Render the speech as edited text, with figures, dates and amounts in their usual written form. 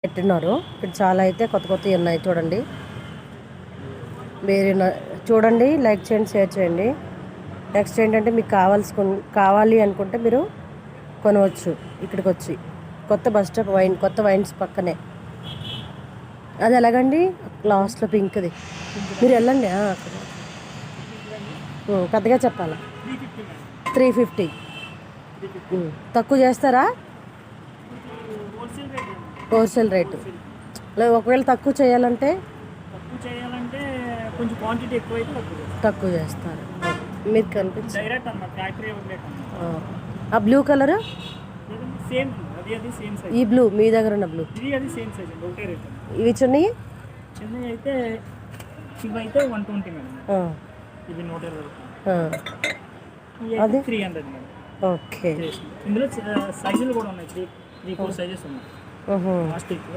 పెట్టినారు. ఇక్కడ చాలా అయితే కొత్త కొత్తవి ఉన్నాయి చూడండి. మీరు చూడండి, లైక్ చేయండి, షేర్ చేయండి. నెక్స్ట్ ఏంటంటే మీకు కావాలి అనుకుంటే మీరు కొనవచ్చు ఇక్కడికి వచ్చి. కొత్త బస్ స్టాప్ కొత్త వైన్స్ పక్కనే. అది ఎలాగండి? లాస్ట్లో పింక్ది. మీరు వెళ్ళండి. పెద్దగా చెప్పాలా? 350. తక్కువ చేస్తారా? Wholesale rate. ఒకవేళ తక్కువ చేయాలంటే కొంచెం క్వాంటిటీ ఎక్కువైతే తక్కువ చేస్తారు. మీరు కనిపించి డైరెక్ట్ అన్న ఫ్యాక్టరీ ఆ బ్లూ కలర్ సేమ్ అది సేమ్ సైజ్. ఈ బ్లూ మీ దగ్గర ఉన్న బ్లూ అది సేమ్ సైజ్ ఒకటే రేట్. ఇవి చిన్నవి అయితే ఇవైతే 120 మేడం. ఇవి 120. అది 300 మేడం. ఓకే. ఇందులో సైజులు కూడా ఉన్నాయి. 3-4 సైజెస్ ఉన్నాయి.